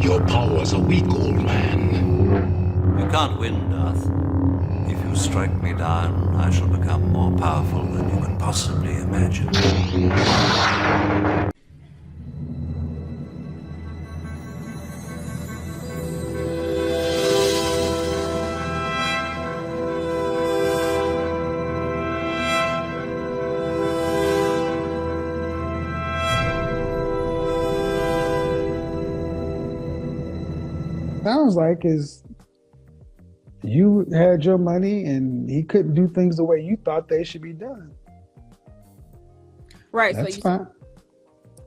Your powers are weak, old man. You can't win, Darth. If you strike me down, I shall become more powerful than you can possibly imagine. Sounds like is you had your money and he couldn't do things the way you thought they should be done. Right. That's fine.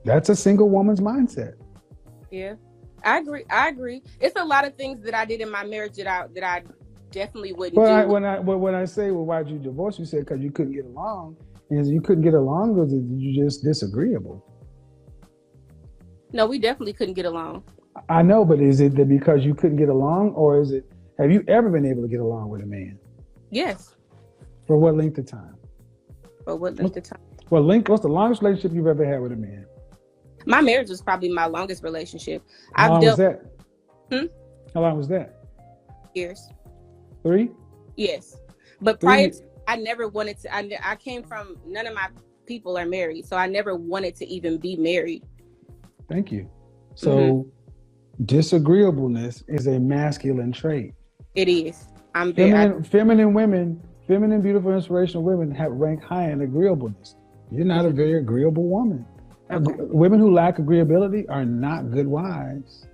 That's a single woman's mindset. Yeah, I agree. It's a lot of things that I did in my marriage that I definitely wouldn't do. When I say, well, why'd you divorce? You said because you couldn't get along. And you couldn't get along because you just disagreeable. No, we definitely couldn't get along. I know, but is it that because you couldn't get along, or is it, have you ever been able to get along with a man? Yes. For what length of time? What's the longest relationship you've ever had with a man? My marriage was probably my longest relationship. How long was that? How long was that? Years. 3? Yes. But prior to, I never wanted to, I came from, none of my people are married, so I never wanted to even be married. Thank you. So disagreeableness is a masculine trait. It is. Feminine women, beautiful, inspirational women rank high in agreeableness. You're not a very agreeable woman. Okay. Women who lack agreeability are not good wives.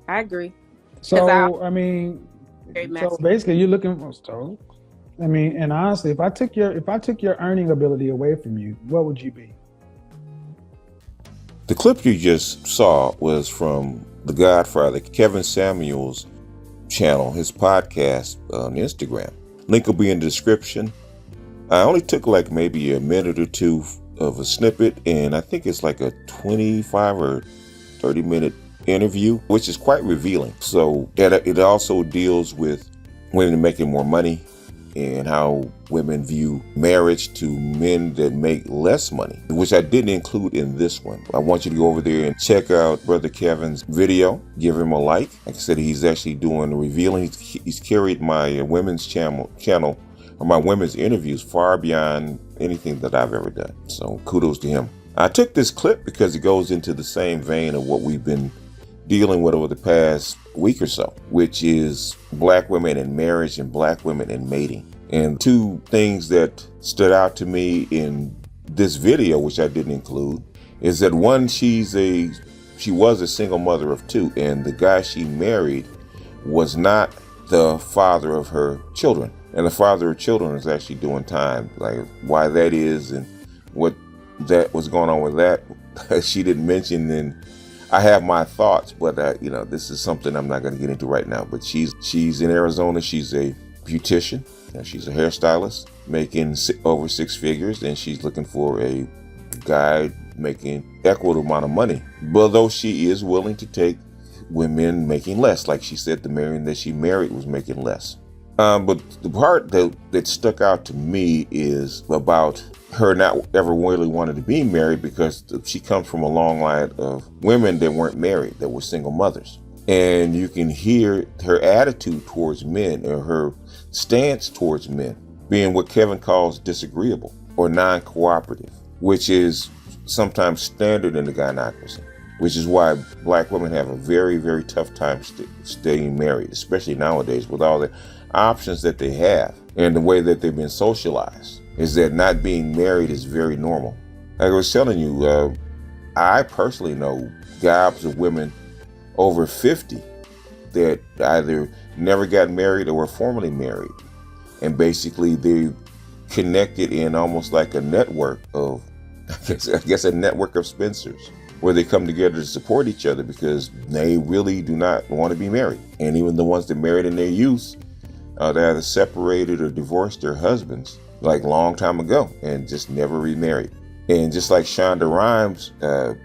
I agree. So basically you're looking for, and honestly, if I took your earning ability away from you, what would you be? The clip you just saw was from The Godfather, Kevin Samuel's channel, his podcast on Instagram. Link will be in the description. I only took like maybe a minute or two of a snippet, and I think it's like a 25 or 30-minute interview, which is quite revealing. So it also deals with women making more money and how women view marriage to men that make less money, which I didn't include in this one. I want you to go over there and check out Brother Kevin's video. Give him a like. Like I said, he's actually doing revealing. He's carried my women's channel or my women's interviews far beyond anything that I've ever done. So kudos to him. I took this clip because it goes into the same vein of what we've been dealing with over the past week or so, which is black women in marriage and black women in mating. And two things that stood out to me in this video, which I didn't include, is that one, she was a single mother of 2, and the guy she married was not the father of her children. And the father of children is actually doing time. Like why that is and what that was going on with that, she didn't mention. And I have my thoughts, but this is something I'm not going to get into right now. But she's in Arizona. She's a beautician. She's a hairstylist making over 6 figures, and she's looking for a guy making equitable amount of money. But though she is willing to take women making less, like she said, the man that she married was making less. But the part that stuck out to me is about her not ever really wanted to be married, because she comes from a long line of women that weren't married, that were single mothers. And you can hear her attitude towards men, or her stance towards men, being what Kevin calls disagreeable or non-cooperative, which is sometimes standard in the gynocracy, which is why black women have a very, very tough time staying married, especially nowadays with all the options that they have and the way that they've been socialized, is that not being married is very normal. Like I was telling you, I personally know gobs of women over 50 that either never got married or were formerly married. And basically they connected in almost like a network of, I guess a network of spinsters, where they come together to support each other because they really do not want to be married. And even the ones that married in their youth, they either separated or divorced their husbands like long time ago and just never remarried. And just like Shonda Rhimes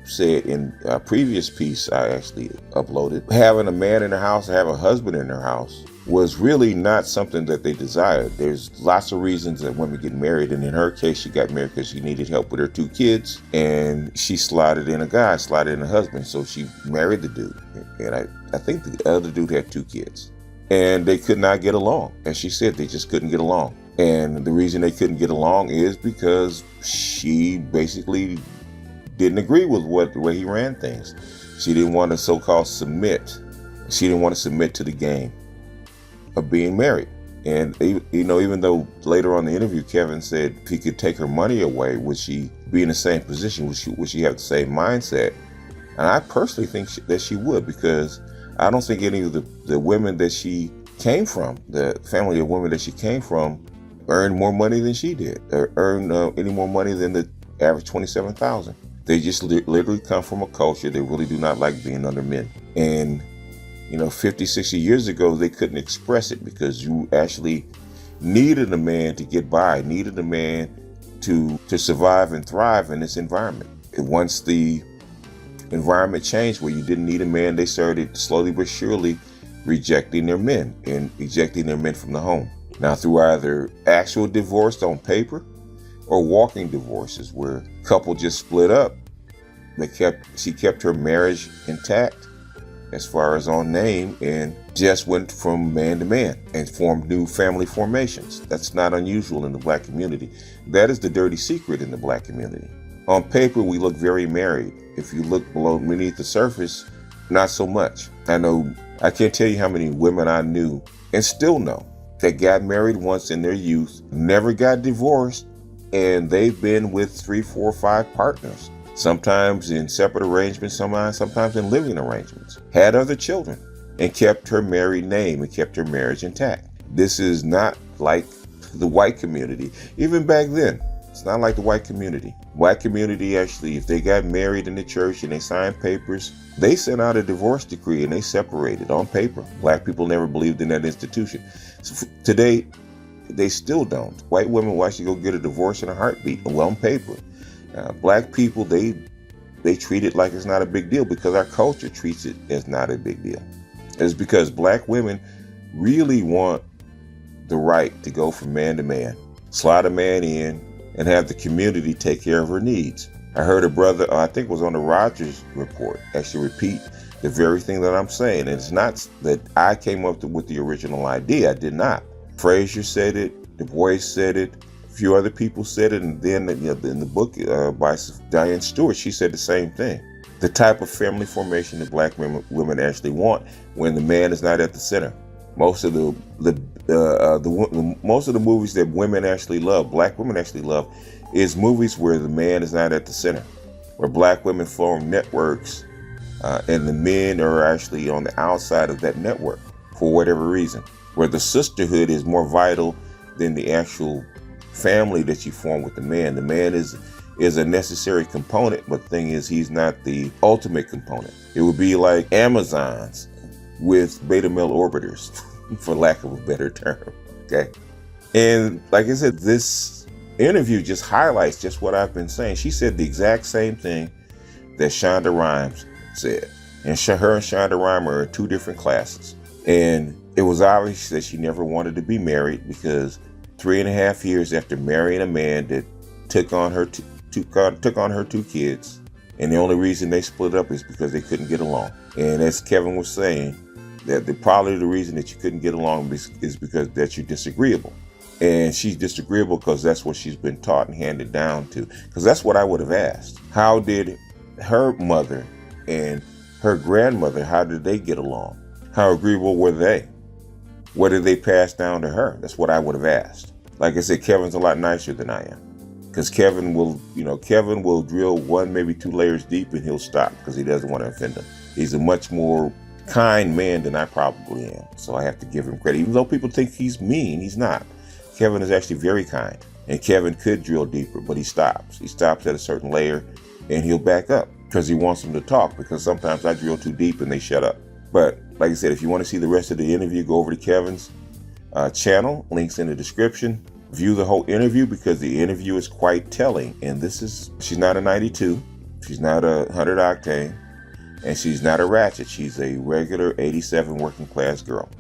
said in a previous piece I actually uploaded, having a man in the house, have a husband in their house, was really not something that they desired. There's lots of reasons that women get married, and in her case, she got married because she needed help with her 2 kids, and she slotted in a husband, so she married the dude. And I think the other dude had 2 kids. And they could not get along. As she said, they just couldn't get along. And the reason they couldn't get along is because she basically didn't agree with the way he ran things. She didn't want to so-called submit. She didn't want to submit to the game of being married. And, even though later on in the interview, Kevin said if he could take her money away, would she be in the same position? Would she have the same mindset? And I personally think that she would, because I don't think any of the women that she came from, the family of women that she came from, earned more money than she did, or earned any more money than the average $27,000. They just literally come from a culture they really do not like being under men. And 50, 60 years ago, they couldn't express it because you actually needed a man to get by, needed a man to survive and thrive in this environment. And once the environment changed where you didn't need a man, they started slowly but surely rejecting their men and ejecting their men from the home. Now, through either actual divorce on paper or walking divorces where a couple just split up, she kept her marriage intact as far as on name and just went from man to man and formed new family formations. That's not unusual in the Black community. That is the dirty secret in the Black community. On paper, we look very married. If you look beneath the surface, not so much. I can't tell you how many women I knew and still know that got married once in their youth, never got divorced, and they've been with 3, 4, 5 partners. Sometimes in separate arrangements, sometimes in living arrangements, had other children, and kept her married name and kept her marriage intact. This is not like the white community. Even back then, it's not like the white community. White community, actually, if they got married in the church and they signed papers, they sent out a divorce decree and they separated on paper. Black people never believed in that institution. So today, they still don't. White women will actually go get a divorce in a heartbeat, on paper. Black people, they treat it like it's not a big deal because our culture treats it as not a big deal. It's because Black women really want the right to go from man to man, slide a man in, and have the community take care of her needs. I heard a brother, I think it was on the Rogers Report, actually repeat the very thing that I'm saying. And it's not that I came up with the original idea. I did not. Frazier said it, Du Bois said it, a few other people said it, and then in the book by Diane Stewart, she said the same thing. The type of family formation that Black women actually want when the man is not at the center. Most of the movies that women actually love, Black women actually love, is movies where the man is not at the center, where Black women form networks and the men are actually on the outside of that network for whatever reason, where the sisterhood is more vital than the actual family that you form with the man. The man is a necessary component, but the thing is, he's not the ultimate component. It would be like Amazons with beta male orbiters, for lack of a better term. Okay. And like I said, this interview just highlights just what I've been saying. She said the exact same thing that Shonda Rhimes said. And her and Shonda Rhimes are in 2 different classes. And it was obvious that she never wanted to be married because 3.5 years after marrying a man that took on her 2 kids, and the only reason they split up is because they couldn't get along. And as Kevin was saying, that probably the reason that you couldn't get along is because that you're disagreeable. And she's disagreeable because that's what she's been taught and handed down to. Because that's what I would have asked. How did her mother and her grandmother, how did they get along? How agreeable were they? What did they pass down to her? That's what I would have asked. Like I said, Kevin's a lot nicer than I am. Because Kevin will drill 1, maybe 2 layers deep and he'll stop because he doesn't want to offend them. He's a much more kind man than I probably am. So I have to give him credit. Even though people think he's mean, he's not. Kevin is actually very kind. And Kevin could drill deeper, but he stops. He stops at a certain layer and he'll back up because he wants them to talk, because sometimes I drill too deep and they shut up. But like I said, if you want to see the rest of the interview, go over to Kevin's channel. Links in the description. View the whole interview because the interview is quite telling. And she's not a 92. She's not a 100 octane. And she's not a ratchet. She's a regular 87 working class girl.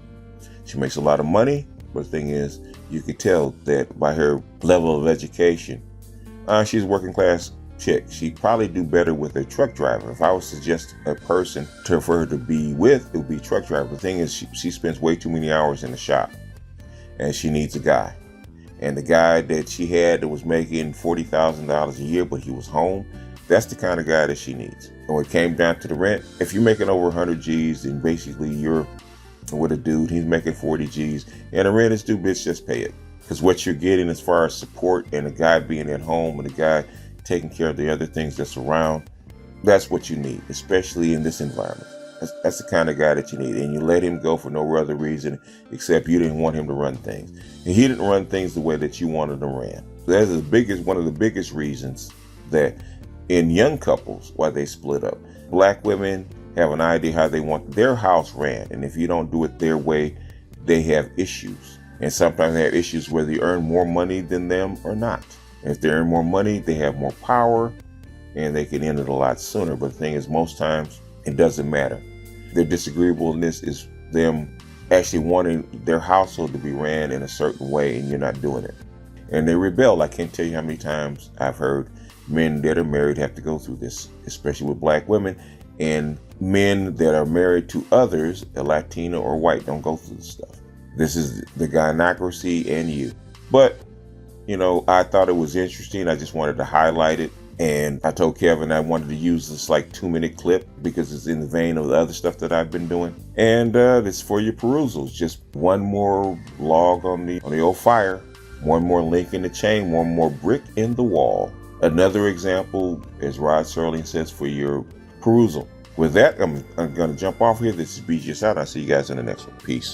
She makes a lot of money, but the thing is, you could tell that by her level of education, she's a working class chick. She'd probably do better with a truck driver. If I was to suggest a person for her to be with, it would be a truck driver. The thing is, she spends way too many hours in the shop, and she needs a guy. And the guy that she had that was making $40,000 a year, but he was home, that's the kind of guy that she needs. And when it came down to the rent, if you're making over 100 G's, then basically you're with a dude, he's making 40 G's, and the rent is due, bitch, just pay it. Because what you're getting as far as support and a guy being at home and a guy taking care of the other things that's around, that's what you need, especially in this environment. That's the kind of guy that you need. And you let him go for no other reason except you didn't want him to run things. And he didn't run things the way that you wanted them ran. That's one of the biggest reasons that in young couples why they split up. Black women have an idea how they want their house ran. And if you don't do it their way, they have issues. And sometimes they have issues whether you earn more money than them or not. And if they earn more money, they have more power and they can end it a lot sooner. But the thing is, most times it doesn't matter. Their disagreeableness is them actually wanting their household to be ran in a certain way and you're not doing it. And they rebel. I can't tell you how many times I've heard men that are married have to go through this, especially with black women. And men that are married to others, a Latino or white, don't go through this stuff. This is the gynocracy and you. But, I thought it was interesting. I just wanted to highlight it. And I told Kevin I wanted to use this 2-minute clip because it's in the vein of the other stuff that I've been doing. And it's for your perusals. Just one more log on the old fire, one more link in the chain, one more brick in the wall. Another example, as Rod Serling says, for your perusal. With that, I'm going to jump off here. This is BGS out. I'll see you guys in the next one. Peace.